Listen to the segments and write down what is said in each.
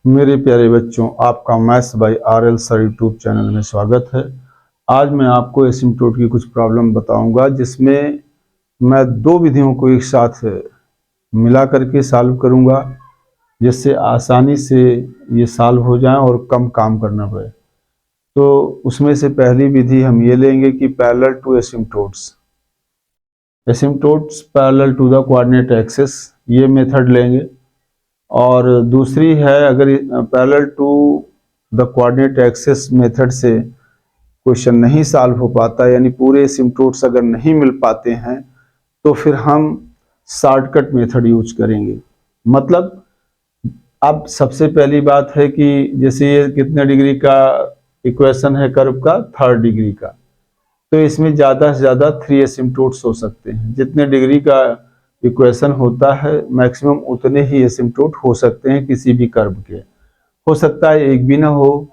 मेरे प्यारे बच्चों, आपका maths by RL sir YouTube channel में स्वागत है। आज मैं आपको एसिम्प्टोट की कुछ प्रॉब्लम बताऊंगा, जिसमें मैं दो विधियों को एक साथ मिला करके सॉल्व करूंगा, जिससे आसानी से ये सॉल्व हो जाए और कम काम करना पड़े। तो उसमें से पहली विधि हम ये लेंगे कि parallel to asymptotes parallel to the coordinate axis, ये मेथड लेंगे। और दूसरी है, अगर parallel to the coordinate axis method से क्वेश्चन नहीं सॉल्व हो पाता, यानी पूरे एसिम्प्टोट्स अगर नहीं मिल पाते हैं, तो फिर हम शॉर्टकट मेथड यूज करेंगे। मतलब अब सबसे पहली बात है कि जैसे ये कितने डिग्री का इक्वेशन है कर्व का, 3rd डिग्री का, तो इसमें ज़्यादा से ज़्यादा 3 एसिम्प्टोट्स हो सकते हैं। जितने डिग्री का इक्वेशन होता है मैक्सिमम उतने ही एसिम्प्टोट हो सकते हैं किसी भी कर्व के। हो सकता है एक भी ना हो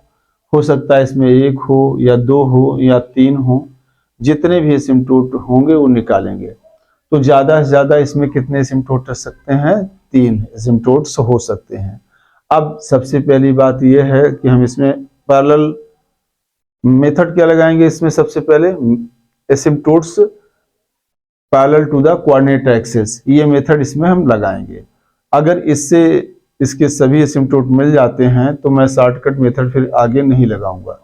सकता है इसमें एक हो या दो हो या तीन हो। जितने भी एसिम्प्टोट होंगे वो निकालेंगे। तो ज़्यादा से ज़्यादा इसमें कितने एसिम्प्टोट रह सकते हैं? 3 एसिम्प्टोट्स हो सकते हैं। अब सबसे पहली बात यह है कि हम इसमें पैरेलल मेथड क्या लगाएंगे। इसमें सबसे पहले asymptotes parallel to the coordinate axis, ये मेथड इसमें हम लगाएंगे। अगर इससे इसके सभी एसिम्प्टोट मिल जाते हैं तो मैं शॉर्टकट मेथड फिर आगे नहीं लगाऊंगा।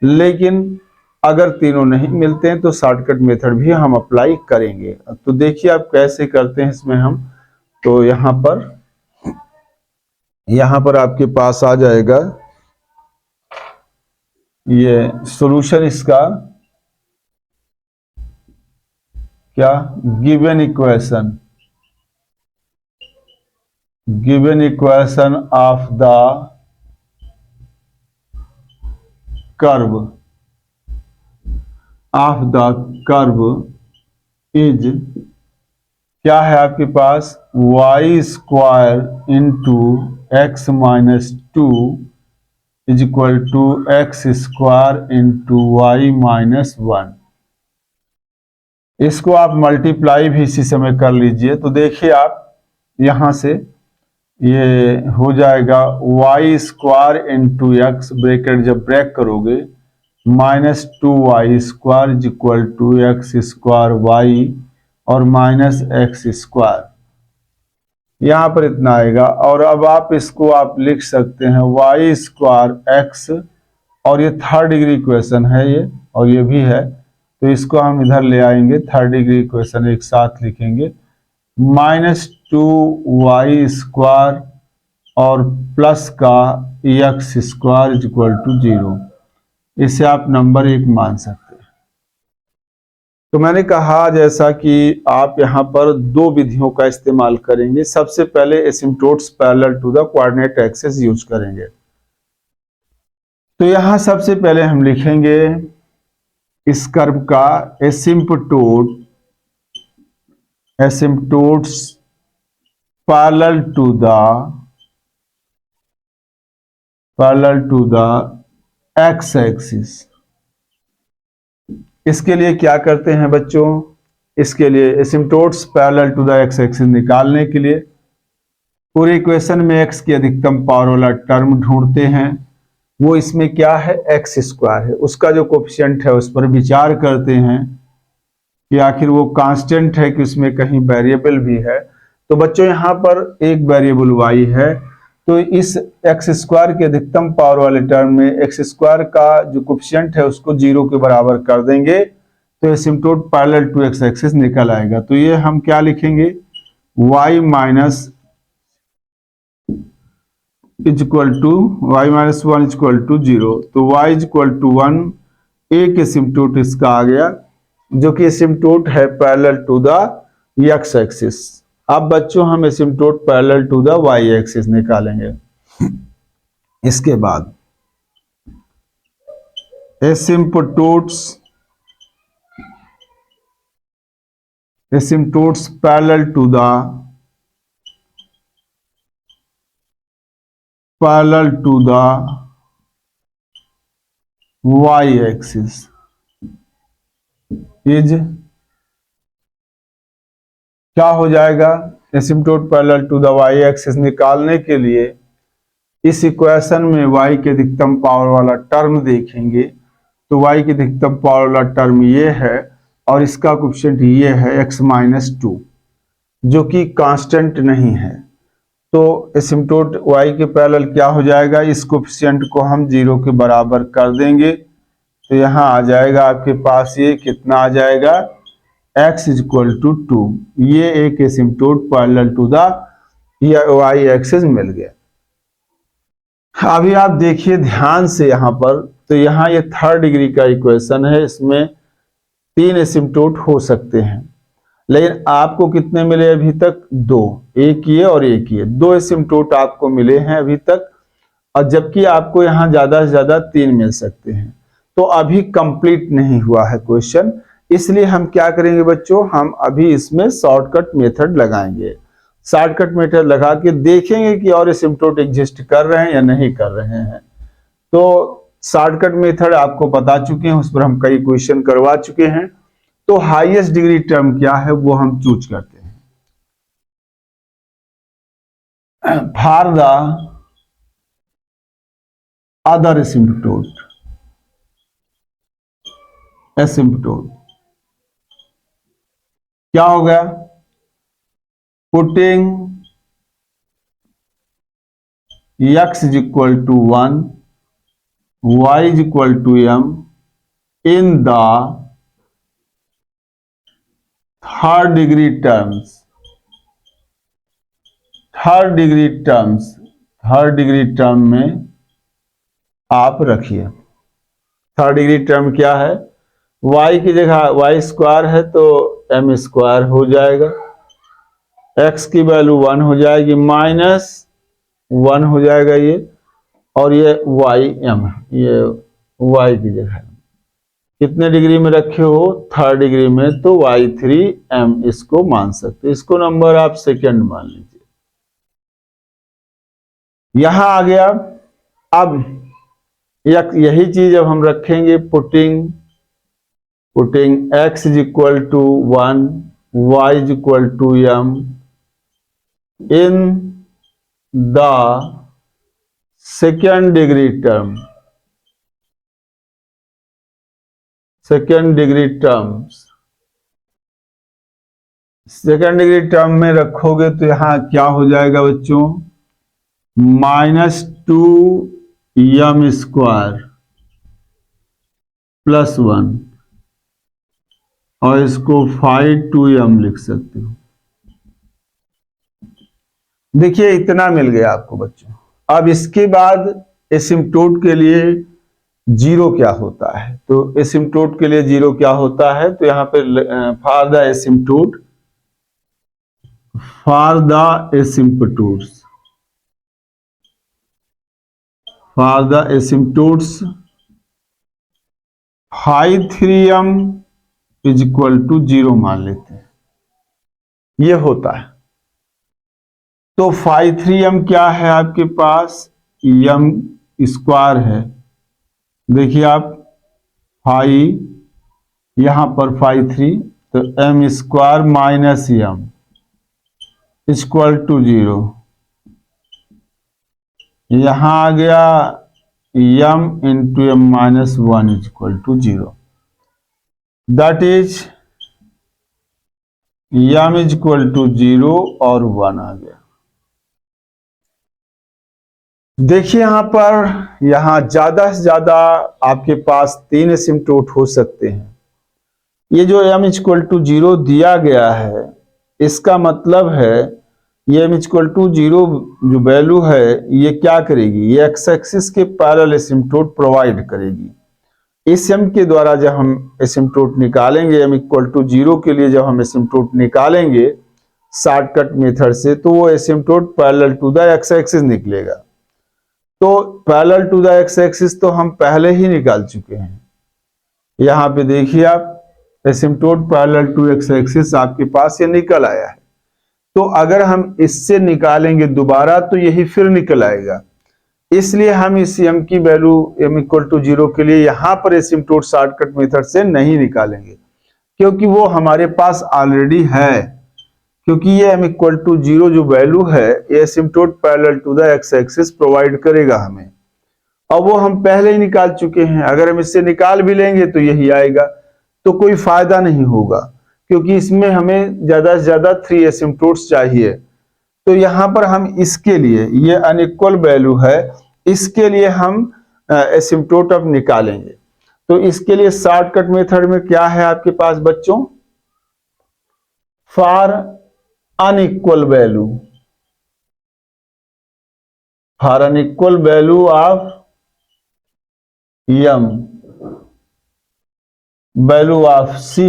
लेकिन अगर तीनों नहीं मिलते हैं तो शॉर्टकट मेथड भी हम अप्लाई करेंगे। तो देखिए आप कैसे करते हैं इसमें हम। तो यहाँ पर आपके पास आ जाएगा ये सॉल्यूशन इसका, क्या, given equation of the curve is, क्या है आपके पास, y square into x minus two is equal to x square into y minus 1। इसको आप मल्टीप्लाई भी इसी समय कर लीजिए। तो देखिए आप यहां से ये हो जाएगा y square into x, bracket जब ब्रेक करोगे, minus 2y square is equal to x square y और माइनस एक्स स्क्वायर, यहां पर इतना आएगा। और अब आप इसको आप लिख सकते हैं वाई स्क्वायर एक्स, और ये 3rd डिग्री इक्वेशन है ये, और ये भी है, तो इसको हम इधर ले आएंगे। 3rd डिग्री इक्वेशन एक साथ लिखेंगे, माइनस 2y स्क्वायर और प्लस का x square is equal to 0। इसे आप नंबर 1 मान सकते हैं। तो मैंने कहा जैसा कि आप यहां पर दो विधियों का इस्तेमाल करेंगे। सबसे पहले asymptotes parallel to the coordinate axis use करेंगे। तो यहां सबसे पहले हम लिखेंगे इस कर्व का asymptotes parallel to the x axis. इसके लिए क्या करते हैं बच्चों, इसके लिए asymptotes parallel to the x axis निकालने के लिए पूरे इक्वेशन में एक्स की अधिकतम पावर वाला टर्म ढूंढते हैं। वो इसमें क्या है, एक्स स्क्वायर है। उसका जो कोफिशिएंट है उस पर विचार करते हैं कि आखिर वो कांस्टेंट है कि उसमें कहीं वेरिएबल भी है। तो बच्चों यहाँ पर एक वेरिएबल y है, तो इस एक्स स्क्वायर के अधिकतम पावर वाले टर्म में एक्स स्क्वायर का जो कोफिशिएंट है उसको 0 के बराबर कर देंगे, तो asymptote parallel to x axis निकल आएगा। तो ये हम क्या लिखेंगे, y minus is equal to y minus 1 is equal to 0। तो y इज इक्वल टू 1, एक एसिम्प्टोट इसका आ गया, जो कि एसिम्प्टोट है parallel to the x axis. अब बच्चों हम asymptote parallel to the y axis निकालेंगे। इसके बाद asymptotes parallel to the y axis is, क्या हो जाएगा, asymptote parallel to the y axis निकालने के लिए इस इक्वेशन में y के अधिकतम पावर वाला टर्म देखेंगे तो y की अधिकतम पावर वाला टर्म ये है और इसका कोएफिशिएंट ये है x-2 जो कि कांस्टेंट नहीं है। तो एसिम्पटोट y के पैरेलल क्या हो जाएगा, इस कोएफिशिएंट को हम 0 के बराबर कर देंगे तो यहाँ आ जाएगा आपके पास ये कितना आ जाएगा x = 2। ये एक asymptote parallel to the y axis मिल गया। अभी आप देखिए ध्यान से यहाँ पर, तो यहाँ ये 3rd डिग्री का इक्वेशन है, इसमें 3 एसिम्पटोट हो सकते हैं लेकिन आपको कितने मिले अभी तक, 2, एक ये और एक ये, 2 एसिम्पटोट आपको मिले हैं अभी तक, और जबकि आपको यहाँ ज्यादा से ज्यादा 3 मिल सकते हैं। तो अभी कंप्लीट नहीं हुआ है क्वेश्चन, इसलिए हम क्या करेंगे बच्चों, हम अभी इसमें शॉर्टकट मेथड लगाएंगे। शॉर्टकट मेथड लगा के देखेंगे कि और एसिम्पटोट एग्जिस्ट कर रहे हैं या नहीं कर रहे हैं। तो शॉर्टकट मेथड आपको बता चुके हैं, उस पर हम कई क्वेश्चन करवा चुके हैं। तो हाईएस्ट डिग्री टर्म क्या है वो हम चूज करते हैं। फॉर द अदर एसिम्पटोट क्या हो गया, putting x = 1 y = m in the third degree term में आप रखिए। थर्ड डिग्री टर्म क्या है, y की जगह y² है तो m² हो जाएगा, x की वैल्यू 1 हो जाएगी, -1 हो जाएगा ये, और ये ym, ये y की जगह कितने डिग्री में रखे हो, 3rd डिग्री में, तो y3m इसको मान सकते हो, इसको नंबर आप सेकंड मान लीजिए। यहां आ गया। अब यही चीज अब हम रखेंगे, putting x = 1 y = m in the second degree term second degree term में रखोगे तो यहां क्या हो जाएगा बच्चों, -2m² + 1, और इसको 5/2m लिख सकते हो। देखिए इतना मिल गया आपको बच्चों। अब इसके बाद एसिम्पटोट के लिए 0 क्या होता है, तो एसिम्पटोट के लिए 0 क्या होता है, तो यहां पे फॉर द एसिम्पटोट्स phi3m = 0 मान लेते हैं, ये होता है। तो phi3m क्या है आपके पास, m² है, देखिए आप फाई, यहां पर phi3 तो m² - m = 0, यहां आ गया m × m - 1 = 0, that is m = 0 और 1 आ गया। देखिए यहां पर, यहां ज्यादा से ज्यादा आपके पास 3 एसिम्पटोट हो सकते हैं। ये जो m = 0 दिया गया है, इसका मतलब है ये m = 0 जो वैल्यू है ये क्या करेगी, ये x एक्सिस के पैरेलल एसिम्पटोट प्रोवाइड करेगी। इस m के द्वारा जब हम एसिम्पटोट निकालेंगे, m = 0 के लिए जब हम एसिम्पटोट निकालेंगे शॉर्टकट मेथड से, तो वो asymptote parallel to the x axis निकलेगा। तो parallel to the x axis तो हम पहले ही निकाल चुके हैं। यहां पे देखिए आप, एसिम्पटोट पैरेलल टू x एक्सिस आपके पास ये निकल आया है। तो अगर हम इससे निकालेंगे दोबारा तो यही फिर निकल आएगा, इसलिए हम इस m की वैल्यू m = 0 के लिए यहां पर एसिम्पटोट शॉर्टकट मेथड से नहीं निकालेंगे, क्योंकि वो हमारे पास ऑलरेडी है। क्योंकि ये m इक्वल टू 0 जो वैल्यू है ये asymptote parallel to the x axis provide करेगा हमें, और वो हम पहले ही निकाल चुके हैं। अगर हम इससे निकाल भी लेंगे तो यही आएगा, तो कोई फायदा नहीं होगा, क्योंकि इसमें हमें ज्यादा से ज्यादा 3 एसिम्प्टोट्स चाहिए। तो यहां पर हम इसके लिए, ये अनइक्वल वैल्यू है, इसके लिए हम एसिम्प्टोट अब निकालेंगे। तो इसके लिए शॉर्टकट मेथड में क्या है आपके पास बच्चों, for unequal value, for unequal value of m, value of c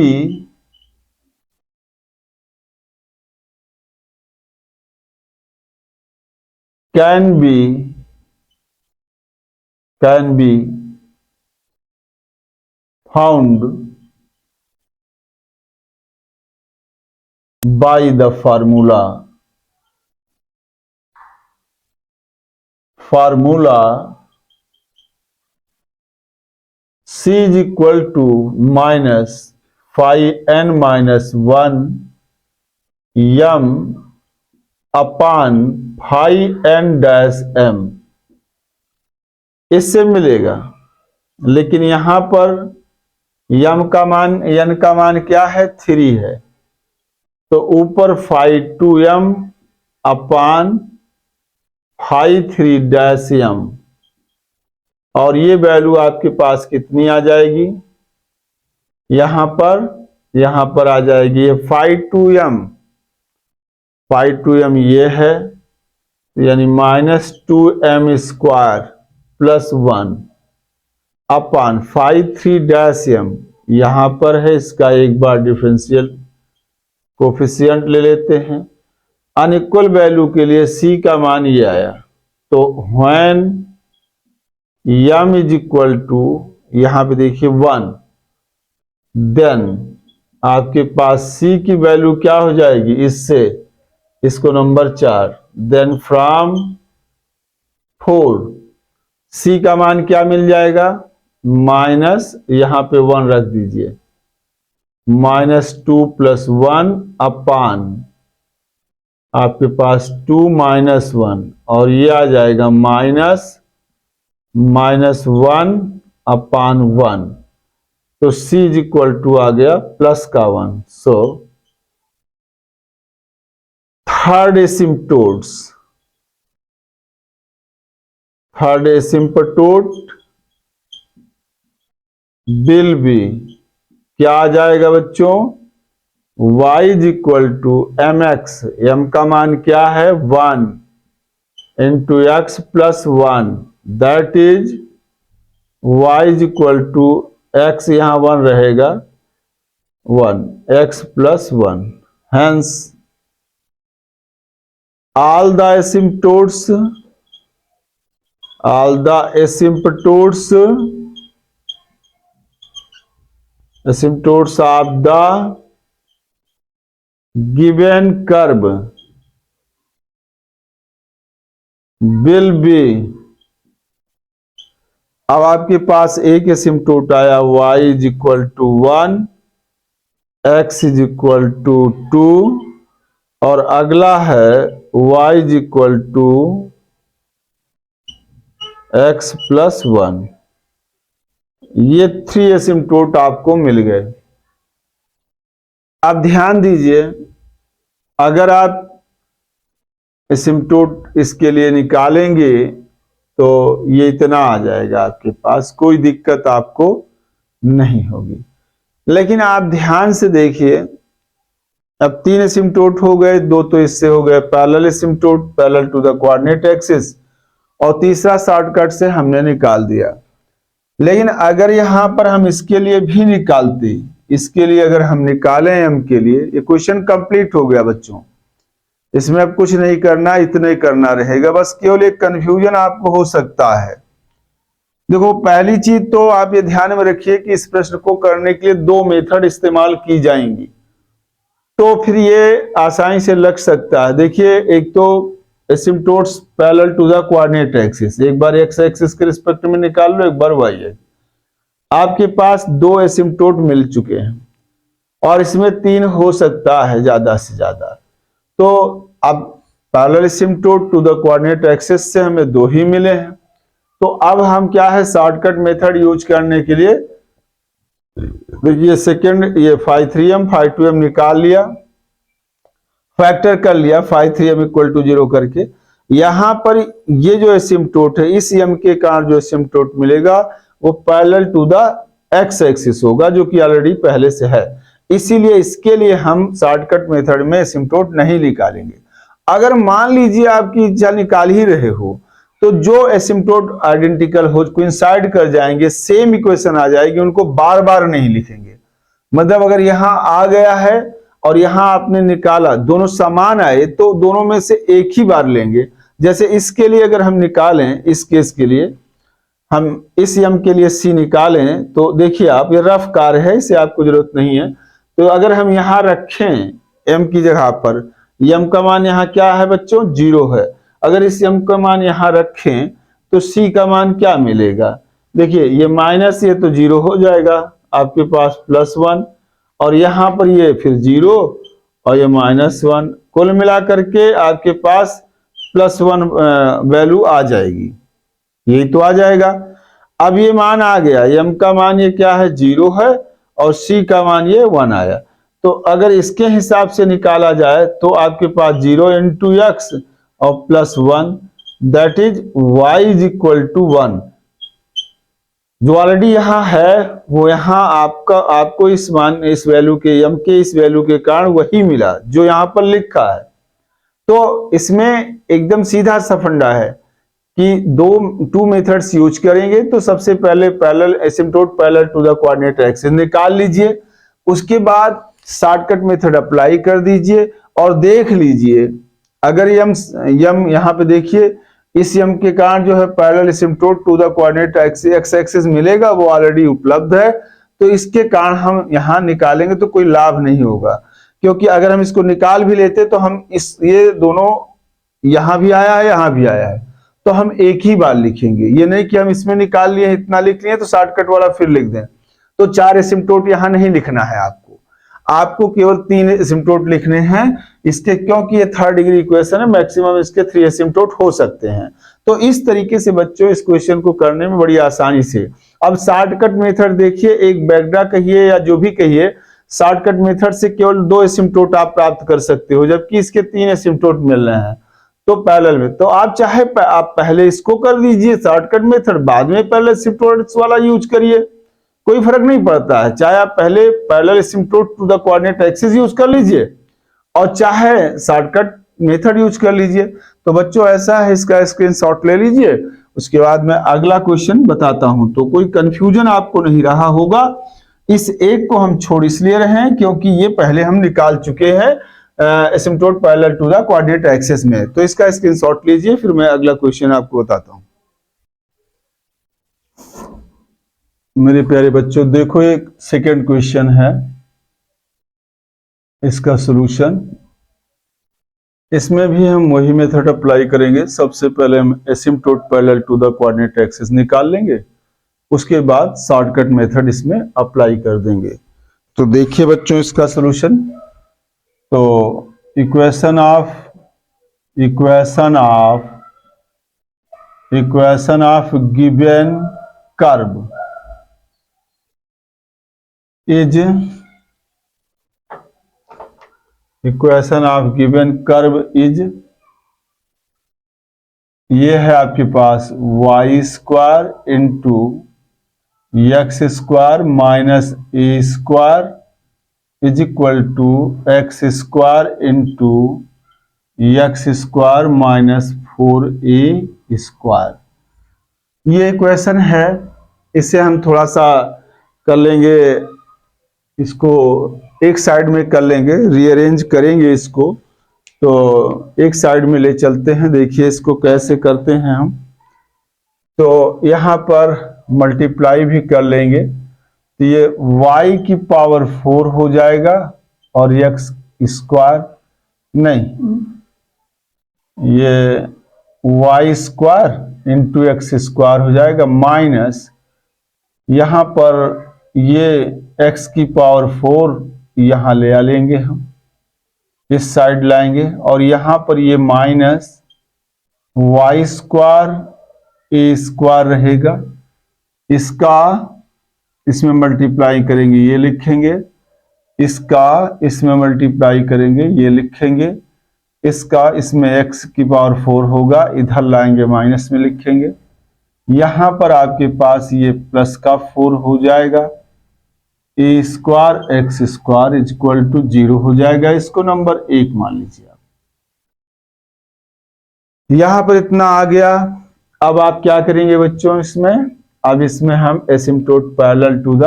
can be found by the formula c is equal to minus phi n minus 1 m upon phi n dash m, इससे मिलेगा। लेकिन यहां पर n का मान क्या है, 3 है, तो ऊपर phi 2m अपान phi 3 डैश m, और ये वैल्यू आपके पास कितनी आ जाएगी, यहां पर आ जाएगी ये phi 2m ये है, यानी माइनस 2m स्क्वायर प्लस 1 अपान phi 3 डैश m, यहां पर है, इसका एक बार डिफरेंशियल कोफिशिएंट ले लेते हैं। अनइक्वल वैल्यू के लिए c का मान ये आया, तो when m is equal to, यहां पे देखिए 1, देन आपके पास c की वैल्यू क्या हो जाएगी, इससे इसको नंबर 4, देन फ्रॉम 4 c का मान क्या मिल जाएगा, माइनस, यहां पे 1 रख दीजिए, माइनस 2 प्लस 1 अपान आपके पास 2 माइनस 1, और ये आ जाएगा माइनस 1 अपान 1, तो c इज इक्वल टू आ गया प्लस का 1। So third asymptote will be, क्या आ जाएगा बच्चों, y is equal to mx, m का मान क्या है 1 into x plus 1, that is y is equal to x, यहां 1 रहेगा, 1 x plus 1, hence all the asymptotes of the given curve will be, अब आपके पास एक एसिम्प्टोट आया y is equal to 1, x is equal to 2, और अगला है y is equal to x plus 1, ये 3 एसिम्प्टोट आपको मिल गए। अब ध्यान दीजिए, अगर आप एसिम्प्टोट इसके लिए निकालेंगे तो ये इतना आ जाएगा आपके पास, कोई दिक्कत आपको नहीं होगी। लेकिन आप ध्यान से देखिए, अब 3 एसिम्प्टोट हो गए, 2 तो इससे हो गए parallel asymptote, parallel to the coordinate axis, और तीसरा शॉर्टकट से हमने निकाल दिया। लेकिन अगर यहां पर हम इसके लिए भी निकालते, इसके लिए अगर हम निकालें m के लिए, ये क्वेश्चन कंप्लीट हो गया बच्चों, इसमें अब कुछ नहीं करना, इतना ही करना रहेगा, बस केवल एक कंफ्यूजन आपको हो सकता है। देखो, पहली चीज तो आप ये ध्यान में रखिए कि इस प्रश्न को करने के लिए 2 मेथड इस्तेमाल की जाएंगी, तो फिर ये आसानी से लग सकता है। देखिए, एक तो asymptotes parallel to the coordinate axis, एक बार एक्स एक्सिस के रिस्पेक्ट में निकाल लो, एक बार वाई एक्सिस। आपके पास 2 एसिम्प्टोट मिल चुके हैं, और इसमें 3 हो सकता है ज्यादा से ज्यादा। तो अब parallel asymptote to the coordinate axis से हमें 2 ही मिले हैं। तो अब हम क्या है, शॉर्टकट मेथड यूज करने के लिए देखिए सेकंड ये phi 3m phi 2m निकाल लिया, फैक्टर कर लिया phi 3m इक्वल टू 0 करके। यहां पर ये जो एसिम्पटोट है, इस m के कारण जो एसिम्पटोट मिलेगा वो parallel to the x axis होगा, जो कि ऑलरेडी पहले से है। इसीलिए इसके लिए हम शॉर्टकट मेथड में एसिम्पटोट नहीं निकालेंगे। अगर मान लीजिए आपकी इच्छा निकाल ही रहे हो तो जो एसिम्पटोट आइडेंटिकल हो, कोइंसाइड कर जाएंगे, सेम इक्वेशन आ जाएगी, उनको बार बार नहीं लिखेंगे। मतलब अगर यहां आ गया है और यहां आपने निकाला, दोनों समान आए तो दोनों में से एक ही बार लेंगे। जैसे इसके लिए अगर हम निकालें, इस केस के लिए हम इस m के लिए c निकालें तो देखिए आप, ये रफ कार्य है, इसे आपको जरूरत नहीं है। तो अगर हम यहां रखें m की जगह पर, m का मान यहां क्या है बच्चों, 0 है। अगर इस m का मान यहां रखें तो c का मान क्या मिलेगा, देखिए ये माइनस, ये तो 0 हो जाएगा, आपके पास +1, और यहां पर ये फिर 0 और ये -1, कुल मिला करके आपके पास +1 वैल्यू आ जाएगी, यही तो आ जाएगा। अब ये मान आ गया, m का मान ये क्या है, 0 है, और c का मान ये 1 आया। तो अगर इसके हिसाब से निकाला जाए तो आपके पास 0 इंटू एक्स और +1, that is y is equal to 1। जो ऑलरेडी यहाँ है वो यहाँ आपको इस मान, इस वैल्यू के, m के इस वैल्यू के कारण वही मिला जो यहाँ पर लिखा है। तो इसमें एकदम सीधा सा फंडा है कि टू मेथड्स यूज करेंगे। तो सबसे पहले parallel asymptote parallel to the coordinate axis निकाल लीजिए, उसके बाद शॉर्टकट मेथड अप्लाई कर दीजिए और देख लीजिए अगर यम यहाँ पे देखिए, इस यम के कारण जो है parallel asymptote to the coordinate x axis मिलेगा, वो ऑलरेडी उपलब्ध है। तो इसके कारण हम यहाँ निकालेंगे तो कोई लाभ नहीं होगा, क्योंकि अगर हम इसको निकाल भी लेते तो हम ये दोनों, यहां भी आया है यहां भी आया है, तो हम एक ही बार लिखेंगे। ये नहीं कि हम इसमें निकाल लिए, इतना लिख लिए तो शॉर्टकट वाला फिर लिख दें। तो 4 एसिम्पटोट यहां नहीं लिखना है आपको केवल 3 एसिम्पटोट लिखने हैं इसके, क्योंकि ये 3rd डिग्री इक्वेशन है, मैक्सिमम इसके 3 एसिम्पटोट हो सकते हैं। तो इस तरीके से बच्चों इस क्वेश्चन को करने में बड़ी आसानी से। अब शॉर्टकट मेथड देखिए, एक बैगडा कहिए या जो भी कहिए, शॉर्टकट मेथड से केवल 2 एसिम्पटोट आप प्राप्त कर सकते हो, जबकि इसके 3 एसिम्पटोट मिल रहे हैं तो पैरेलल में। तो आप चाहे आप पहले इसको कर दीजिए शॉर्टकट मेथड, बाद में पैरेलल एसिम्पटोट वाला यूज करिए, कोई फर्क नहीं पड़ता है। चाहे आप पहले parallel asymptote to the coordinate axis use कर लीजिए और चाहे शॉर्टकट मेथड यूज कर लीजिए। तो बच्चों ऐसा है, इसका स्क्रीनशॉट ले लीजिए, उसके बाद मैं अगला क्वेश्चन बताता हूं। तो कोई कंफ्यूजन आपको नहीं रहा होगा। इस एक को हम छोड़ इसलिए रहे हैं क्योंकि ये पहले हम निकाल चुके हैं asymptote parallel to the coordinate axis में। तो इसका स्क्रीनशॉट लीजिए, फिर मैं अगला क्वेश्चन आपको बताता हूं। मेरे प्यारे बच्चों देखो, एक सेकेंड क्वेश्चन है, इसका सॉल्यूशन, इसमें भी हम वही मेथड अप्लाई करेंगे। सबसे पहले हम asymptote parallel to the coordinate axis निकाल लेंगे, उसके बाद शॉर्टकट मेथड इसमें अप्लाई कर देंगे। तो देखिए बच्चों इसका सॉल्यूशन, तो equation of given curve is, equation of given curve is, ये है आपके पास y square into x square minus a square is equal to x square into x square minus 4a square. ये इक्वेशन है, इसे हम थोड़ा सा कर लेंगे, इसको एक साइड में कर लेंगे, रीअरेंज करेंगे इसको। तो एक साइड में ले चलते हैं, देखिए इसको कैसे करते हैं हम। तो यहाँ पर मल्टीप्लाई भी कर लेंगे, तो ये y की पावर 4 हो जाएगा और x स्क्वायर नहीं, ये y square into x square हो जाएगा, माइनस यहाँ पर ये x की पावर 4 यहाँ ले आ लेंगे हम, इस साइड लाएंगे और यहां पर ये माइनस वाई स्क्वायर ए स्क्वायर रहेगा, इसका इसमें मल्टीप्लाई करेंगे ये लिखेंगे, इसका इसमें मल्टीप्लाई करेंगे ये लिखेंगे, इसका इसमें x की पावर 4 होगा, इधर लाएंगे माइनस में लिखेंगे, यहां पर आपके पास ये प्लस का 4 हो जाएगा, a square x square is equal to 0 हो जाएगा। इसको नंबर 1 मान लीजिए आप। यहां पर इतना आ गया। अब आप क्या करेंगे बच्चों इसमें, अब इसमें हम asymptote parallel to the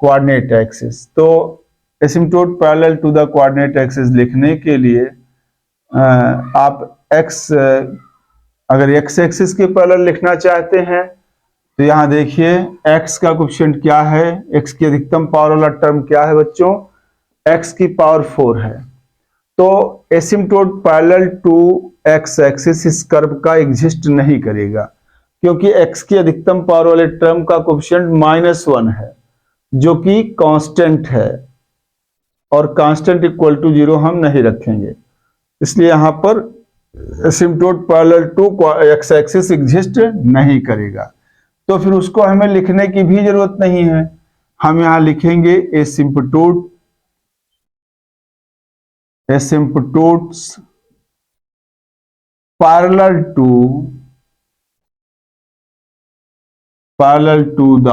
coordinate axis, तो asymptote parallel to the coordinate axis लिखने के लिए आप x, अगर x एक्सिस के पैरेलल लिखना चाहते हैं तो यहां देखिए x का कोएफिशिएंट क्या है, x की अधिकतम पावर वाला टर्म क्या है बच्चों, x की पावर 4 है। तो asymptote parallel to x axis इस कर्व का एग्जिस्ट नहीं करेगा, क्योंकि x की अधिकतम पावर वाले टर्म का कोएफिशिएंट -1 है जो कि कांस्टेंट है, और कांस्टेंट इक्वल टू 0 हम नहीं रखेंगे, इसलिए यहां पर asymptote parallel to x axis exist नहीं करेगा। तो फिर उसको हमें लिखने की भी जरूरत नहीं है, हम यहां लिखेंगे asymptotes parallel to the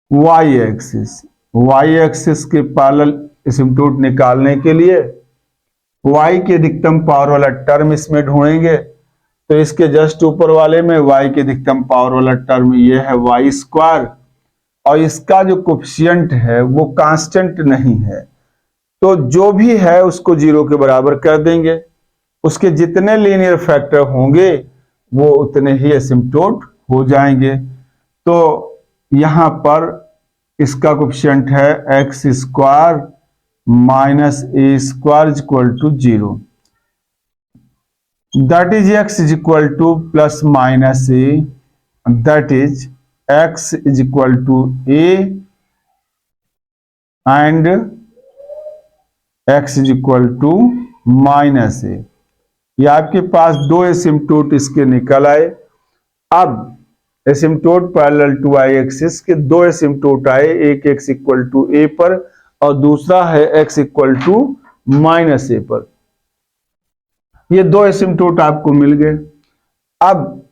y axis के पैरेलल एसिम्प्टोट निकालने के लिए y की अधिकतम पावर वाला टर्म इसमें ढूंढेंगे, तो इसके जस्ट ऊपर वाले में y की अधिकतम पावर वाला टर्म ये है वाई स्क्वायर, और इसका जो कोएफिशिएंट है वो कांस्टेंट नहीं है, तो जो भी है उसको 0 के बराबर कर देंगे, उसके जितने लीनियर फैक्टर होंगे वो उतने ही एसिम्प्टोट हो जाएंगे। तो यहां पर इसका कोएफिशिएंट है x square minus a square is equal to 0, that is x is equal to plus minus a, that is x is equal to a and x is equal to minus a. ये आपके पास दो asymptote इसके निकल आए। अब asymptote parallel to y axis के दो एसिम्प्टोट आए, एक x इक्वल टू a पर और दूसरा है x इक्वल टू माइनस ए पर। ये दो एसिम्प्टोट आपको मिल गए। अब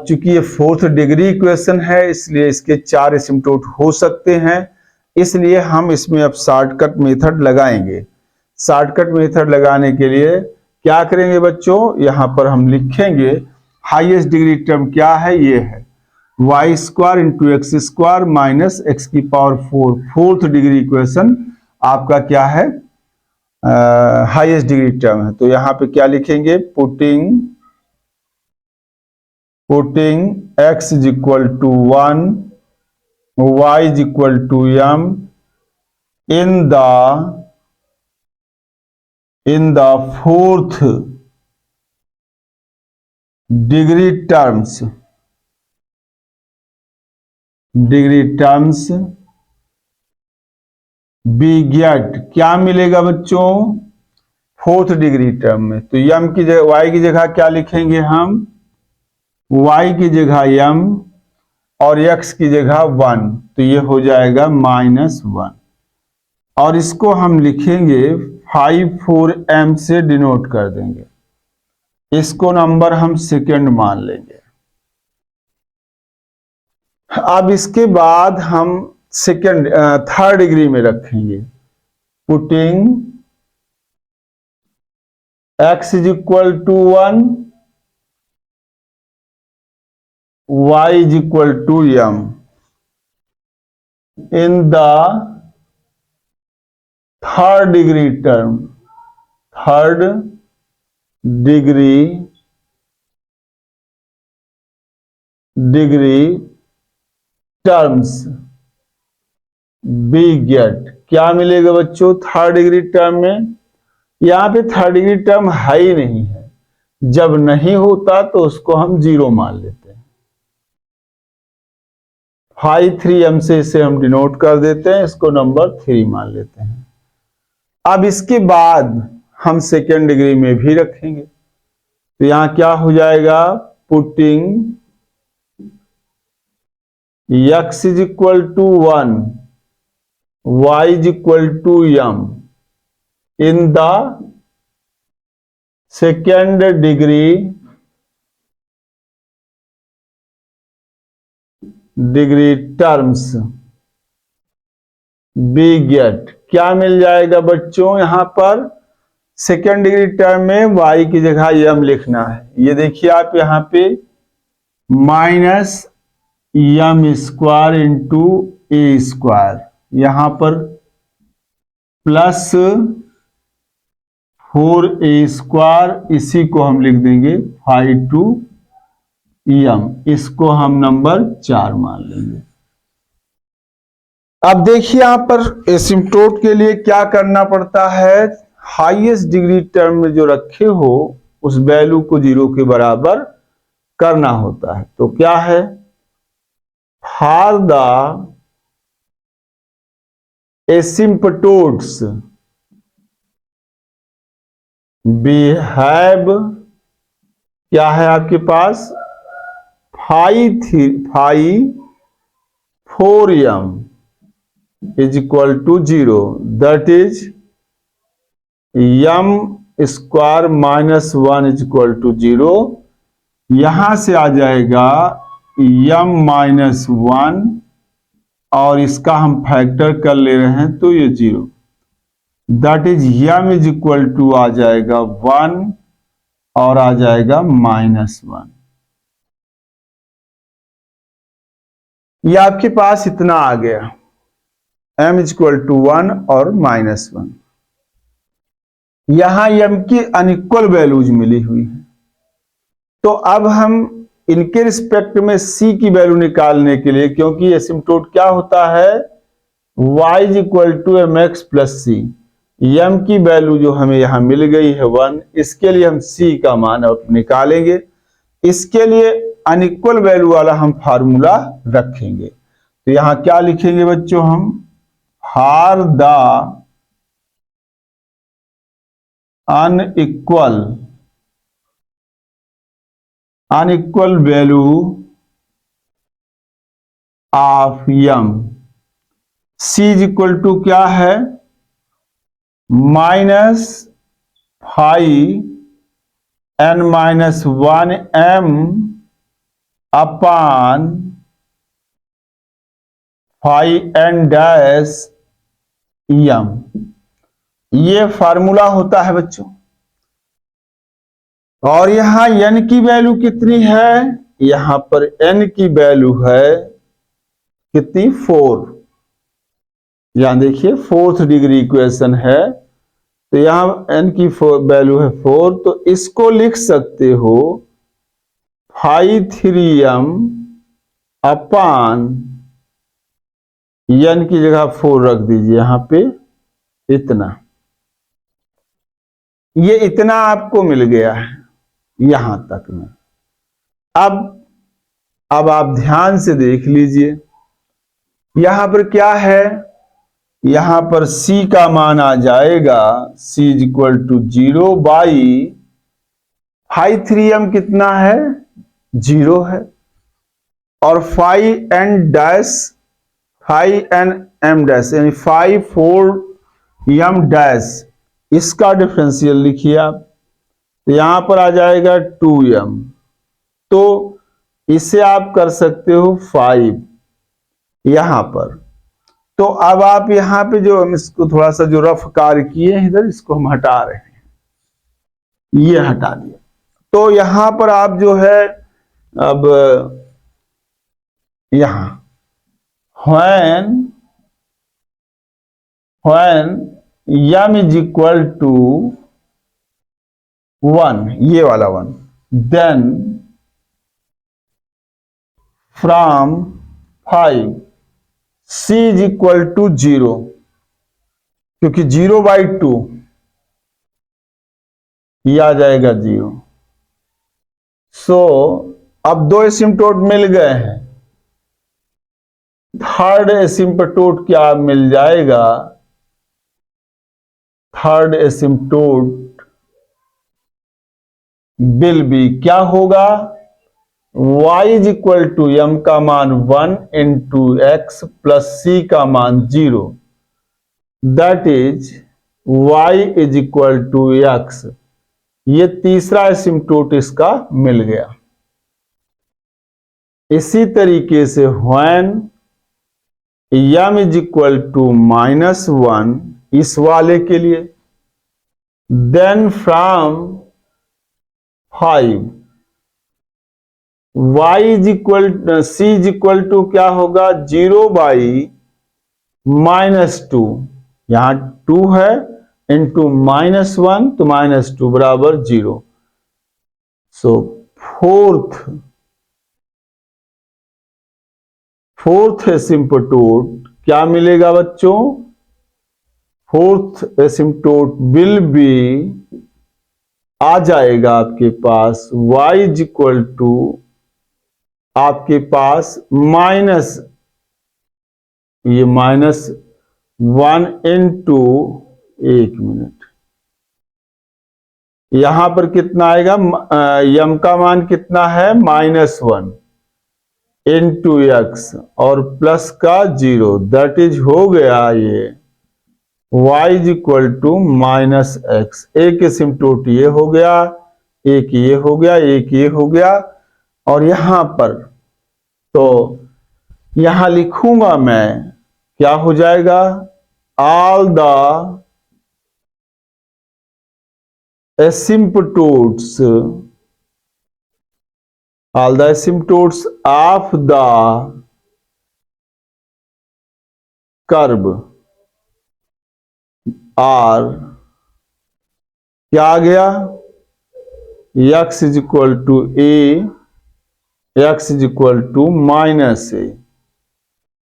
चूंकि ये 4th डिग्री इक्वेशन है, इसलिए इसके 4 एसिम्प्टोट हो सकते हैं, इसलिए हम इसमें अब शॉर्टकट मेथड लगाएंगे। शॉर्टकट मेथड लगाने के लिए क्या करेंगे बच्चों, यहां पर हम लिखेंगे हाईएस्ट डिग्री टर्म क्या है, ये है y square into x square minus x की पावर 4। 4th डिग्री इक्वेशन आपका क्या है, हाईएस्ट डिग्री टर्म है। तो यहां पे क्या लिखेंगे, putting x is equal to 1, y is equal to m in the 4th degree terms be get, क्या मिलेगा बच्चों 4th डिग्री टर्म में। तो m की जगह y की जगह क्या लिखेंगे हम, y की जगह m और x की जगह 1, तो ये हो जाएगा -1, और इसको हम लिखेंगे 5 4m से डिनोट कर देंगे, इसको नंबर हम सेकंड मान लेंगे। अब इसके बाद हम थर्ड डिग्री में रखेंगे, putting x is equal to 1, y is equal to m in the third degree terms be get, क्या मिलेगा बच्चों थर्ड डिग्री टर्म में। यहां पे थर्ड डिग्री टर्म है ही नहीं है, जब नहीं होता तो उसको हम 0 मान लेते हैं। 5 3m से इसे हम डिनोट कर देते हैं, इसको नंबर 3 मान लेते हैं। अब इसके बाद हम सेकेंड डिग्री में भी रखेंगे, तो यहां क्या हो जाएगा, putting x is equal to 1, y is equal to m in the second degree terms, be get क्या मिल जाएगा बच्चों, यहां पर सेकेंड डिग्री टर्म में y की जगह m लिखना है। ये देखिए आप यहां पे माइनस एम स्क्वायर इंटू ए स्क्वायर, यहां पर प्लस 4a स्क्वायर, इसी को हम लिख देंगे 5 इसको हम नंबर 4 मान लेंगे। अब देखिए यहां पर एसिम्प्टोट के लिए क्या करना पड़ता है, हाईएस्ट डिग्री टर्म में जो रखे हो उस वैल्यू को 0 के बराबर करना होता है। तो क्या है, फॉर द एसिम्प्टोट्स बिहेव, क्या है आपके पास 4m is equal to 0, that is m square minus 1 is equal to 0। यहां से आ जाएगा m माइनस 1 और इसका हम फैक्टर कर ले रहे हैं तो ये 0, that is m is equal to आ जाएगा 1 और आ जाएगा माइनस 1। ये आपके पास इतना आ गया, m इज इक्वल टू 1 और माइनस 1। यहां m की अनइक्वल वैल्यूज मिली हुई है, तो अब हम इनके रिस्पेक्ट में c की वैल्यू निकालने के लिए, क्योंकि एसिम्प्टोट क्या होता है y is equal to mx plus c, m की वैल्यू जो हमें यहां मिल गई है 1, इसके लिए हम c का मान अब निकालेंगे। इसके लिए अनइक्वल वैल्यू वाला हम फार्मूला रखेंगे, तो यहां क्या लिखेंगे बच्चों, हम for the unequal value of m, c is equal to क्या है minus 5n minus 1m upon 5n dash m, ये फार्मूला होता है बच्चों। और यहां n की वैल्यू कितनी है, यहां पर n की वैल्यू है कितनी 4, यहां देखिए फोर्थ डिग्री इक्वेशन है, तो यहां n की वैल्यू है 4, तो इसको लिख सकते हो 5 अपान n की जगह 4 रख दीजिए यहां पे, इतना, ये इतना आपको मिल गया है यहां तक में। अब आप ध्यान से देख लीजिए, यहां पर क्या है, यहां पर c का मान आ जाएगा c is equal to 0 by 5 कितना है 0 है, और 5n m डैश यानी 5 4m डैश, इसका डिफरेंशियल लिखिए आप, तो यहां पर आ जाएगा 2m, तो इसे आप कर सकते हो 5 यहां पर। तो अब आप यहां पे जो हम इसको थोड़ा सा जो रफ कार्य किए हैं इधर, इसको हम हटा रहे हैं, ये हटा दिया। तो यहां पर आप जो है अब यहां when m is equal to 1, ये वाला 1, then from 5 c is equal to 0, क्योंकि 0/2 ये आ जाएगा 0। सो अब 2 एसिम्प्टोट मिल गए हैं, थर्ड एसिम्प्टोट क्या मिल जाएगा, थर्ड एसिम्पटोट विल बी, क्या होगा, y is equal to m का मान 1 इंटू एक्स प्लस c का मान 0, that is y is equal to x। ये तीसरा एसिम्पटोट इसका मिल गया। इसी तरीके से when m is equal to -1 इस वाले के लिए, then from 5 y is equal c is equal to क्या होगा, 0/-2, यहां 2 है इंटू -1 तो -2 बराबर 0। सो फोर्थ एसिम्पटोट क्या मिलेगा बच्चों, फोर्थ एसिम्पटोट विल बी आ जाएगा आपके पास y इज इक्वल टू आपके पास -1 इंटू, एक मिनट, यहां पर कितना आएगा, यम का मान कितना है, -1 इंटू एक्स और प्लस का 0, दैट इज हो गया ये y is equal to -x। एक एसिम्पटोट ये हो गया, एक ये हो गया, एक ये हो गया, और यहां पर तो यहां लिखूंगा मैं, क्या हो जाएगा, all the asymptotes of the curve are, क्या आ गया, x is equal to a, x is equal to -a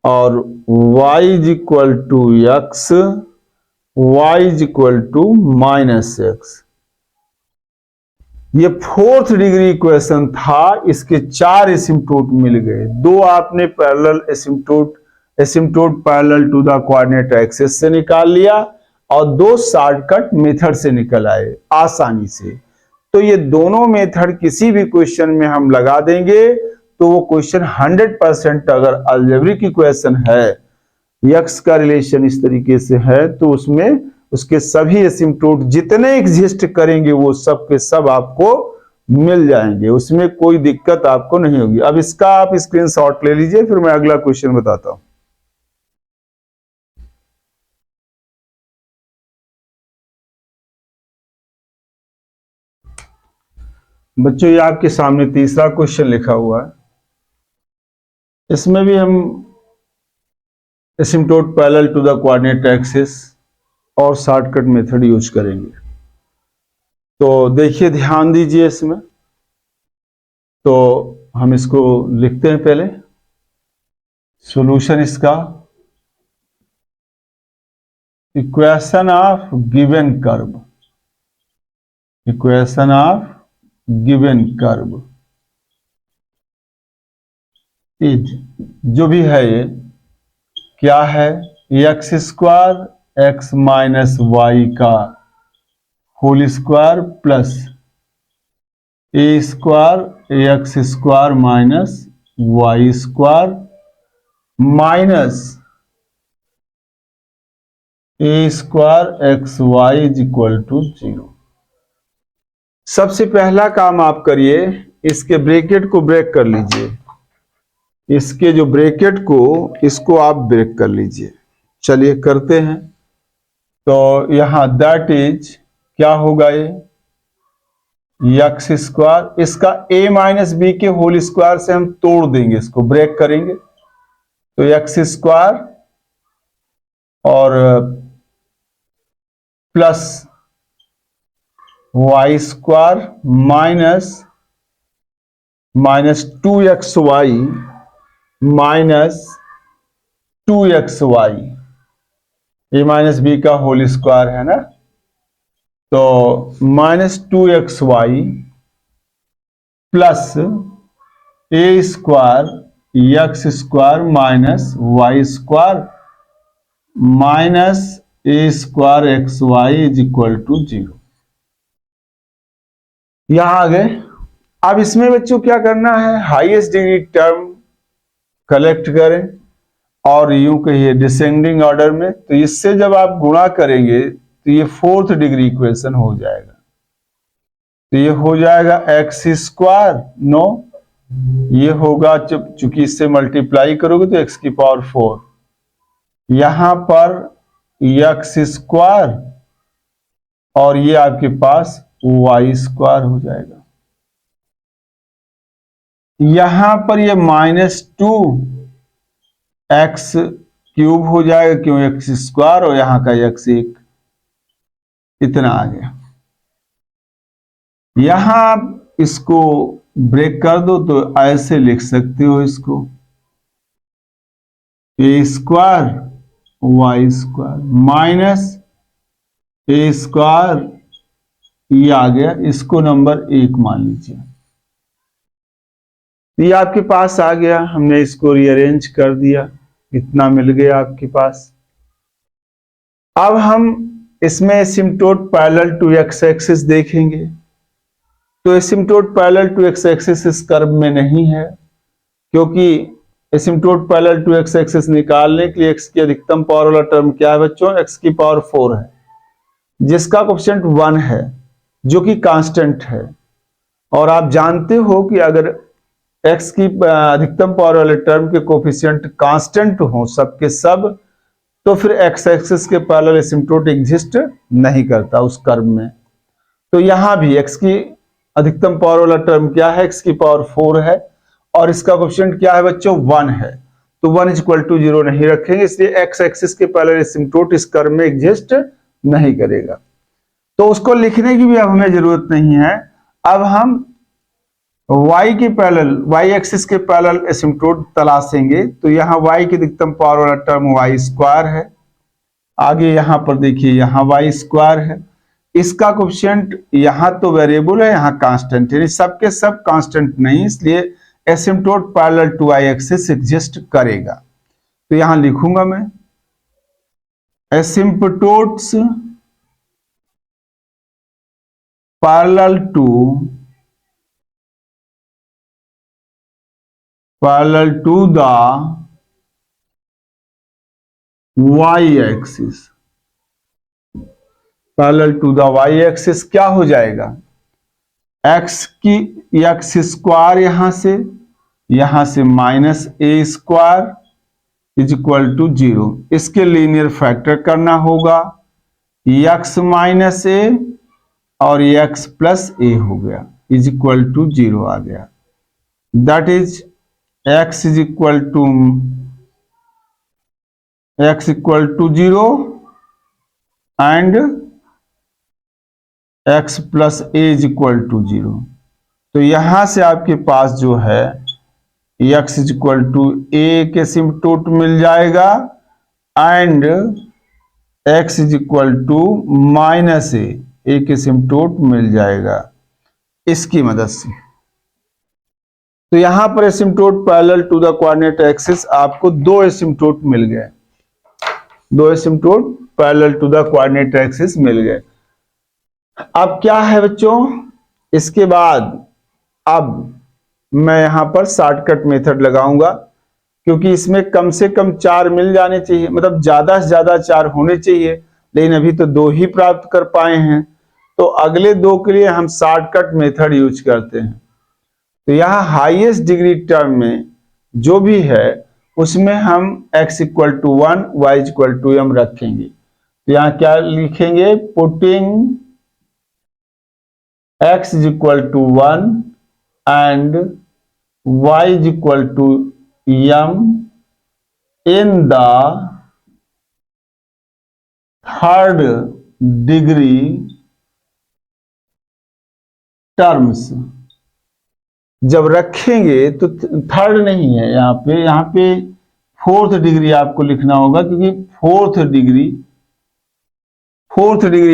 और y is equal to x, y is equal to -x। ये फोर्थ डिग्री इक्वेशन था, इसके 4 एसिम्पटोट मिल गए। 2 आपने parallel asymptote parallel to the coordinate axis से निकाल लिया और 2 शॉर्टकट मेथड से निकल आए आसानी से। तो ये दोनों मेथड किसी भी क्वेश्चन में हम लगा देंगे तो वो क्वेश्चन 100% अगर अलजेब्रिक इक्वेशन है, x का रिलेशन इस तरीके से है, तो उसमें उसके सभी एसिम्पटोट जितने एग्जिस्ट करेंगे वो सब के सब आपको मिल जाएंगे, उसमें कोई दिक्कत आपको नहीं होगी। अब इसका आप स्क्रीनशॉट ले लीजिए, फिर मैं अगला क्वेश्चन बताता हूं। बच्चों ये आपके सामने तीसरा क्वेश्चन लिखा हुआ है, इसमें भी हम asymptote parallel to the coordinate axis और शॉर्टकट मेथड यूज करेंगे। तो देखिए, ध्यान दीजिए इसमें, तो हम इसको लिखते हैं पहले सॉल्यूशन इसका, equation of given curve, equation of given curve is, जो भी है ये क्या है, x square x minus y का whole square plus a square x square minus y square minus a square x y is equal to 0। सबसे पहला काम आप करिए, इसके ब्रैकेट को ब्रेक कर लीजिए, इसके जो ब्रैकेट को इसको आप ब्रेक कर लीजिए। चलिए करते हैं। तो यहां दैट इज क्या होगा, ये एक्स स्क्वायर, इसका a माइनस बी के होल स्क्वायर से हम तोड़ देंगे, इसको ब्रेक करेंगे, तो एक्स स्क्वायर और plus y square minus 2xy minus 2xy, a minus b का होल स्क्वायर है ना, तो -2xy plus a square x square minus y square minus a square x y is equal to 0। यहां आ गए। अब इसमें बच्चों क्या करना है, हाईएस्ट डिग्री टर्म कलेक्ट करें और यूं कहिए डिसेंडिंग ऑर्डर में। तो इससे जब आप गुणा करेंगे तो ये फोर्थ डिग्री इक्वेशन हो जाएगा। तो ये हो जाएगा एक्स स्क्वायर, नो ये होगा चूंकि इससे मल्टीप्लाई करोगे तो एक्स की पावर 4, यहां पर एक्स स्क्वायर और ये आपके पास वाई स्क्वायर हो जाएगा। यहां पर ये -2 एक्स क्यूब हो जाएगा, क्यों एक्स स्क्वायर और यहां का एक्स 1, इतना आ गया। यहां आप इसको ब्रेक कर दो तो ऐसे लिख सकते हो इसको, ए square Y square minus a square, ये आ गया, इसको नंबर 1 मान लीजिए। ये आपके पास आ गया, हमने इसको रीअरेंज कर दिया, इतना मिल गया आपके पास। अब हम इसमें एसिम्पटोट पैरेलल टू एक्स एक्सिस देखेंगे। तो एसिम्पटोट पैरेलल टू एक्स एक्सिस इस कर्व में नहीं है, क्योंकि एसिम्पटोट पैरेलल टू एक्स एक्सिस निकालने के लिए एक्स की अधिकतम पावर वाला टर्म क्या है बच्चों, एक्स की पावर 4 है, जिसका कोएफिशिएंट 1 है, जो कि कांस्टेंट है। और आप जानते हो कि अगर एक्स की अधिकतम पावर वाले टर्म के कोएफिशिएंट कांस्टेंट हो सबके सब, तो फिर एक्स एक्सिस के पैरेलल एसिम्पटोट एग्जिस्ट नहीं करता उस कर्व में। तो यहां भी एक्स की अधिकतम पावर वाला टर्म क्या है, एक्स की पावर 4 है, और इसका कोएफिशिएंट क्या है बच्चों, 1 है। तो 1 = 0 नहीं रखेंगे, इसलिए एक्स एक्सिस के पैरेलल एसिम्पटोट इस कर्व में एग्जिस्ट नहीं करेगा। तो उसको लिखने की भी अब हमें जरूरत नहीं है। अब हम y के पैरेलल, y एक्सिस के पैरेलल एसिम्पटोट तलाशेंगे। तो यहां y की अधिकतम पावर वाला टर्म वाई स्क्वायर है, आगे यहां पर देखिए यहां वाई स्क्वायर है, इसका कोएफिशिएंट यहां तो वेरिएबल है, यहां कांस्टेंट है, सबके सब कांस्टेंट नहीं, इसलिए asymptote parallel to y axis exist करेगा। तो यहां लिखूंगा मैं asymptotes parallel to the y axis, parallel to the y axis क्या हो जाएगा, x की एक्स स्क्वायर यहां से -a square is equal to 0। इसके लीनियर फैक्टर करना होगा, x - a और x + a हो गया, इज इक्वल टू 0 आ गया। That is x equal to 0 and x + a is equal to 0। तो यहां से आपके पास जो है x इक्वल टू a के एसिम्पटोट मिल जाएगा and x equal to -a के एसिम्पटोट मिल जाएगा इसकी मदद से। तो यहां पर asymptote parallel to the coordinate axis आपको 2 एसिम्पटोट मिल गए, 2 asymptote parallel to the coordinate axis मिल गए। अब क्या है बच्चों, इसके बाद अब मैं यहां पर शॉर्टकट मेथड लगाऊंगा, क्योंकि इसमें कम से कम 4 मिल जाने चाहिए, मतलब ज्यादा से ज्यादा 4 होने चाहिए, लेकिन अभी तो 2 ही प्राप्त कर पाए हैं। तो अगले 2 के लिए हम शॉर्टकट मेथड यूज करते हैं। तो यहां हाईएस्ट डिग्री टर्म में जो भी है उसमें हम x = 1 y = m रखेंगे। तो यहां क्या लिखेंगे, putting x = 1 and y = m in the third degree terms। जब रखेंगे तो थर्ड नहीं है यहाँ पे 4th डिग्री आपको लिखना होगा, क्योंकि 4th डिग्री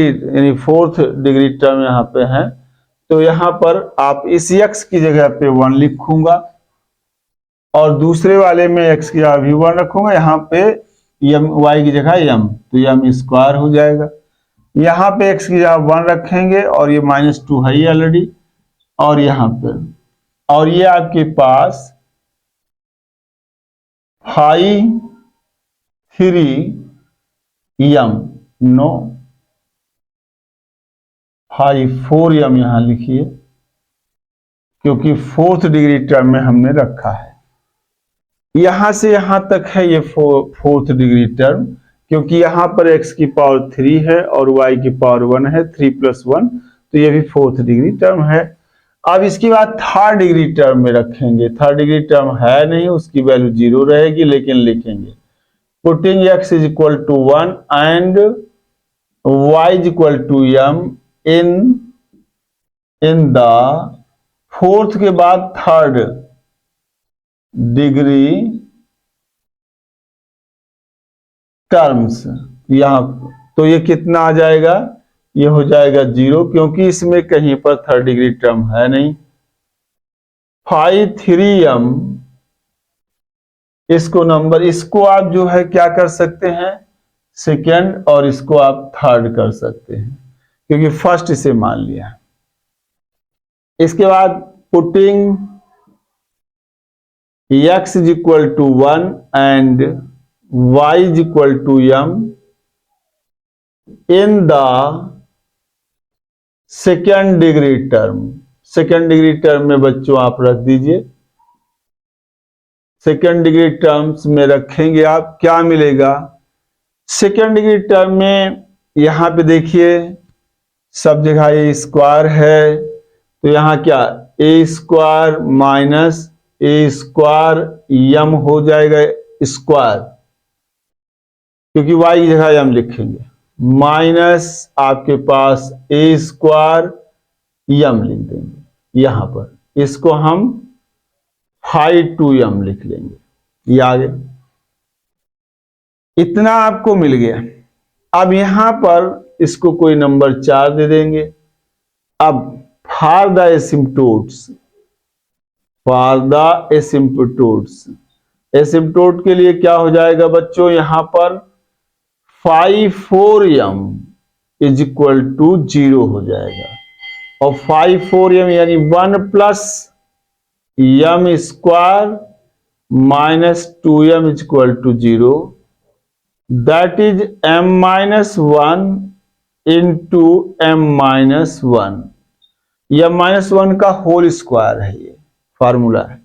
यानी 4th डिग्री टर्म यहाँ पे है। तो यहां पर आप इस x की जगह पे 1 लिखूंगा और दूसरे वाले में x की जगह भी 1 रखूंगा, यहाँ पे यम वाई की जगह यम, तो यम स्क्वायर हो जाएगा। यहाँ पे एक्स की जगह 1 रखेंगे और ये -2 है ही ऑलरेडी, और यहाँ पे, और ये आपके पास 3m, नो 4m यहां लिखिए, क्योंकि 4th डिग्री टर्म में हमने रखा है। यहां से यहां तक है ये 4th डिग्री टर्म, क्योंकि यहां पर x की पावर 3 है और y की पावर 1 है, 3 + 1, तो ये भी 4th डिग्री टर्म है। अब इसके बाद 3rd डिग्री टर्म में रखेंगे। 3rd डिग्री टर्म है नहीं, उसकी वैल्यू 0 रहेगी, लेकिन लिखेंगे putting x = 1 and y = m in the 4th के बाद 3rd डिग्री टर्म्स यहां, तो ये कितना आ जाएगा, ये हो जाएगा 0, क्योंकि इसमें कहीं पर 3rd डिग्री टर्म है नहीं। 3m, इसको आप जो है क्या कर सकते हैं, सेकेंड, और इसको आप 3rd कर सकते हैं, क्योंकि फर्स्ट इसे मान लिया है। इसके बाद putting x = 1 and y = m in the second degree term. Second degree term में बच्चों आप रख दीजिए। सेकेंड डिग्री टर्म्स में रखेंगे आप, क्या मिलेगा सेकेंड डिग्री टर्म में, यहां पे देखिए सब जगह ये स्क्वायर है, तो यहां क्या a² - a² m हो जाएगा स्क्वायर, क्योंकि y की जगह m लिखेंगे, माइनस आपके पास a² m लिख देंगे यहां पर, इसको हम 2m लिख लेंगे, ये आ गया। इतना आपको मिल गया। अब यहां पर इसको कोई नंबर 4 दे देंगे। अब फॉर द एसिम्पटोट्स, एसिम्पटोट के लिए क्या हो जाएगा बच्चों, यहां पर 4m = 0 हो जाएगा, और 4m यानी 1 + m² - 2m = 0, that is m-1 into m-1, यह -1 का होल स्क्वायर है, ये फार्मूला है।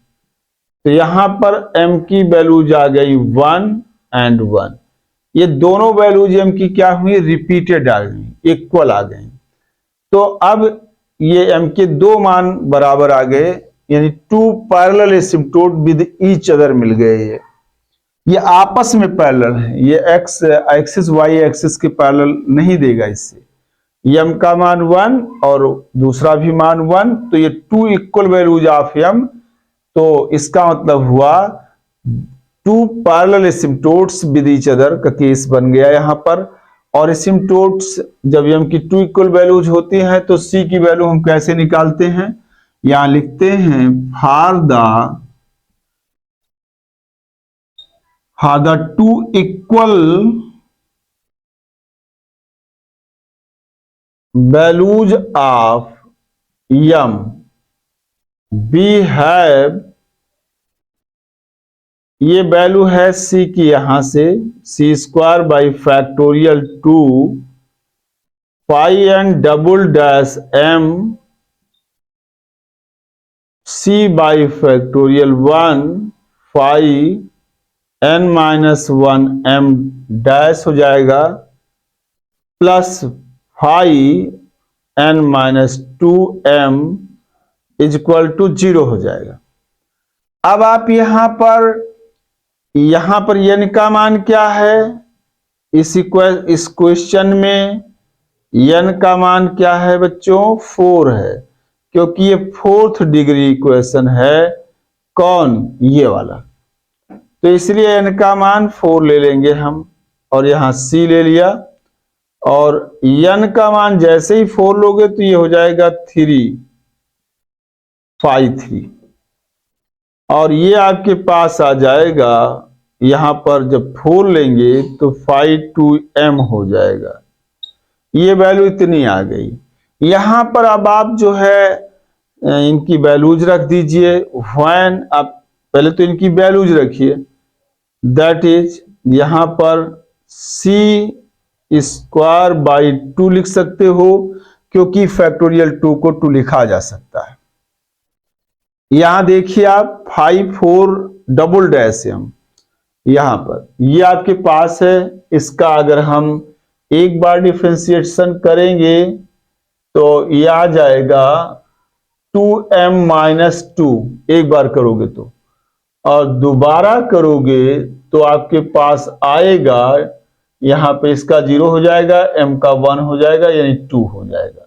तो यहां पर m की वैल्यूज आ गई 1 and 1, ये दोनों वैल्यूज m की क्या हुई, रिपीटेड आ गई, इक्वल आ गई। तो अब ये m के दो मान बराबर आ गए, यानी 2 पैरेलल एसिम्पटोट विद ईच अदर मिल गए। ये आपस में पैरेलल है, ये x एक्सिस y एक्सिस के पैरेलल नहीं देगा। इससे m का मान 1 और दूसरा भी मान 1, तो ये 2 इक्वल वैल्यूज ऑफ m, तो इसका मतलब हुआ 2 पैरेलल एसिम्पटोट्स विद ईच अदर का केस बन गया यहां पर। और एसिम्पटोट्स जब m की 2 इक्वल वैल्यूज होती हैं तो c की वैल्यू हम कैसे निकालते हैं, यहां लिखते हैं for the 2 equal values of m we have, ये वैल्यू है c की, यहां से c² / factorial 2 pi n double dash m c / factorial 1 phi n - 1 m dash हो जाएगा, प्लस phi n - 2 m = 0 हो जाएगा। अब आप यहां पर n का मान क्या है, इस क्वेश्चन में n का मान क्या है बच्चों, 4 है, क्योंकि ये 4th डिग्री इक्वेशन है। कौन, ये वाला, तो इसलिए n का मान 4 ले लेंगे हम, और यहां c ले लिया, और n का मान जैसे ही 4 लोगे तो ये हो जाएगा 3 phi 3, और ये आपके पास आ जाएगा यहां पर जब 4 लेंगे तो 5 2m हो जाएगा। ये वैल्यू इतनी आ गई। यहां पर अब आप जो है इनकी वैल्यूज रख दीजिए। व्हेन आप पहले तो इनकी वैल्यूज रखिए, दैट इज यहां पर c स्क्वायर बाई 2 लिख सकते हो, क्योंकि फैक्टोरियल 2 को 2 लिखा जा सकता है। यहां देखिए आप 5 4 डबल डैश m, यहां पर ये आपके पास है। इसका अगर हम एक बार डिफ्रेंसिएशन करेंगे तो ये आ जाएगा 2m माइनस 2, एक बार करोगे तो, और दोबारा करोगे तो आपके पास आएगा, यहां पे इसका 0 हो जाएगा, m का 1 हो जाएगा, यानी 2 हो जाएगा,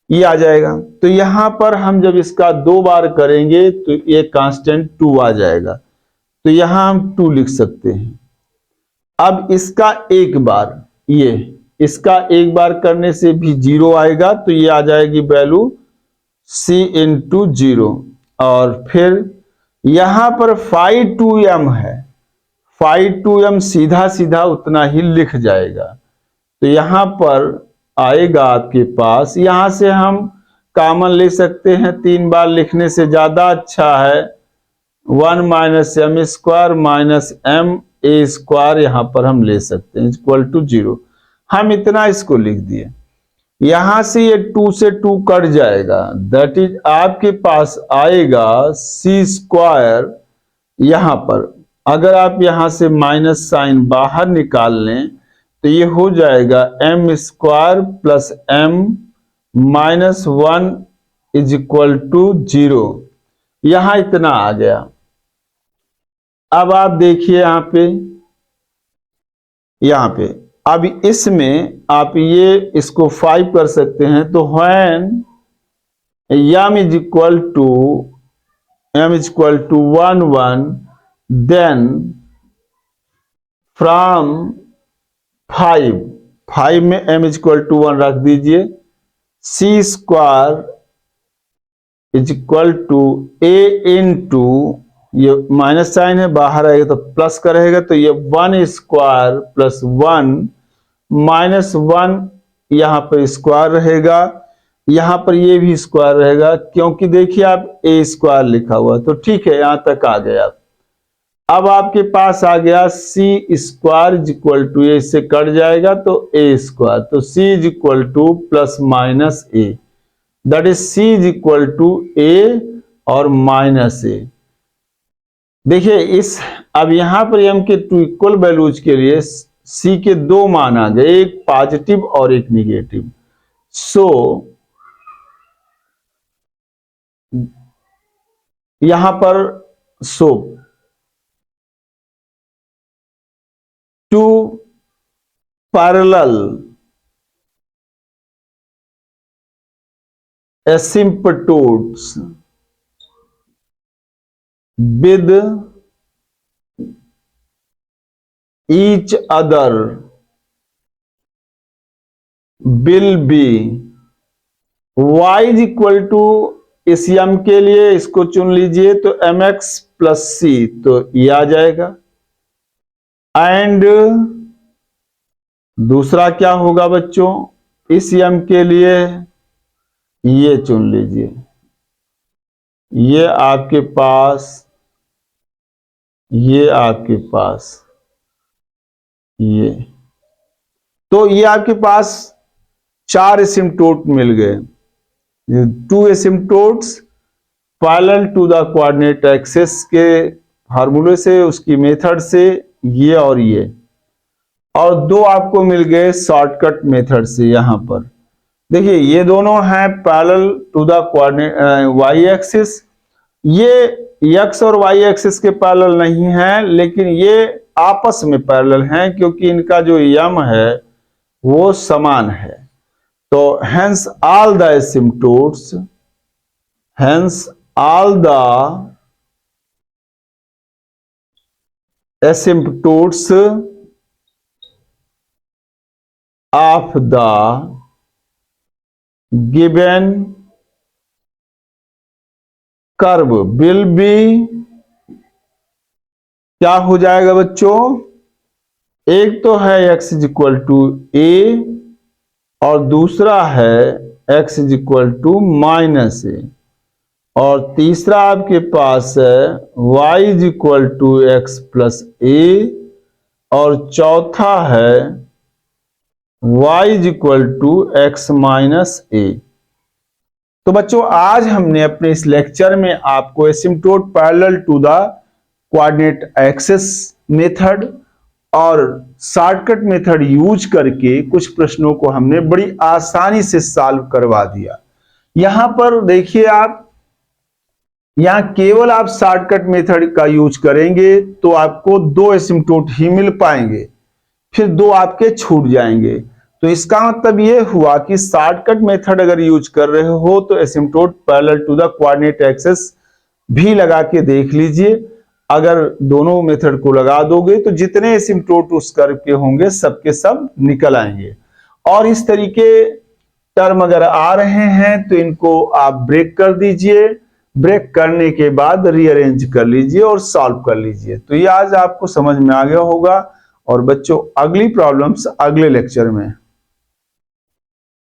ये आ जाएगा। तो यहां पर हम जब इसका 2 बार करेंगे तो ये कांस्टेंट 2 आ जाएगा, तो यहां हम 2 लिख सकते हैं। अब इसका एक बार, ये इसका एक बार करने से भी 0 आएगा, तो ये आ जाएगी वैल्यू c इंटू 0। और फिर यहां पर 5 2m है, 5 2m सीधा सीधा उतना ही लिख जाएगा। तो यहां पर आएगा आपके पास, यहां से हम कॉमन ले सकते हैं, 3 बार लिखने से ज्यादा अच्छा है। 1 minus m square minus m a square यहां पर हम ले सकते हैं, इक्वल टू 0। हम इतना इसको लिख दिए। यहां से ये 2 से 2 कट जाएगा, दैट इज आपके पास आएगा c स्क्वायर। यहां पर अगर आप यहां से माइनस साइन बाहर निकाल लें तो ये हो जाएगा m square plus m minus 1 is equal to 0। यहां इतना आ गया। अब आप देखिए यहां पे अब इसमें आप ये इसको 5 कर सकते हैं। तो when m is equal to 1 1, then from 5 में m इज इक्वल टू 1 रख दीजिए, c square is equal to a into, ये माइनस साइन है, बाहर आएगा तो प्लस का रहेगा, तो ये 1 स्क्वायर प्लस 1 माइनस 1, यहां पर स्क्वायर रहेगा, यहां पर ये भी स्क्वायर रहेगा, क्योंकि देखिए आप a स्क्वायर लिखा हुआ, तो ठीक है, यहां तक आ गया। अब आपके पास आ गया c square is equal to, a से कट जाएगा तो a स्क्वायर, तो c is equal to plus minus a, that is c is equal to a और माइनस a। देखिए इस अब यहां पर m के 2 इक्वल वैल्यूज के लिए c के 2 मान आ गए, एक पॉजिटिव और एक निगेटिव। सो यहां पर two parallel asymptotes with each other will be y is equal to, इस m के लिए इसको चुन लीजिए, तो mx प्लस c, तो ये आ जाएगा। एंड दूसरा क्या होगा बच्चों, इस m के लिए ये चुन लीजिए, ये आपके पास, ये आपके पास, ये, तो ये आपके पास 4 एसिम्पटोट मिल गए। 2 asymptotes parallel to the coordinate axis के फार्मूले से, उसकी मेथड से, ये और 2 आपको मिल गए शॉर्टकट मेथड से। यहां पर देखिए ये दोनों हैं parallel to the coordinate y axis, ये एक्स और वाई एक्सिस के पैरेलल नहीं है, लेकिन ये आपस में पैरेलल हैं, क्योंकि इनका जो यम है वो समान है। तो hence all the asymptotes, hence all the asymptotes of the given curve will be क्या हो जाएगा बच्चों, एक तो है x is equal to a और दूसरा है x is equal to minus a, और तीसरा आपके पास है y is equal to x plus a, और चौथा है y is equal to x minus a. तो बच्चों आज हमने अपने इस लेक्चर में आपको asymptote parallel to the coordinate axis method और शॉर्टकट मेथड यूज करके कुछ प्रश्नों को हमने बड़ी आसानी से सॉल्व करवा दिया। यहां पर देखिए आप, यहां केवल आप शॉर्टकट मेथड का यूज करेंगे तो आपको दो एसिम्प्टोट ही मिल पाएंगे, फिर दो आपके छूट जाएंगे। तो इसका मतलब यह हुआ कि शॉर्टकट मेथड अगर यूज कर रहे हो तो asymptote parallel to the coordinate axis भी लगा के देख लीजिए। अगर दोनों मेथड को लगा दोगे तो जितने एसिम्प्टोट उस कर्व के होंगे सबके सब निकल आएंगे। और इस तरीके टर्म अगर आ रहे हैं तो इनको आप ब्रेक कर दीजिए, ब्रेक करने के बाद रीअरेंज कर लीजिए और सॉल्व कर लीजिए। तो ये आज आपको समझ में आ गया होगा। और बच्चों अगली प्रॉब्लम्स अगले लेक्चर में।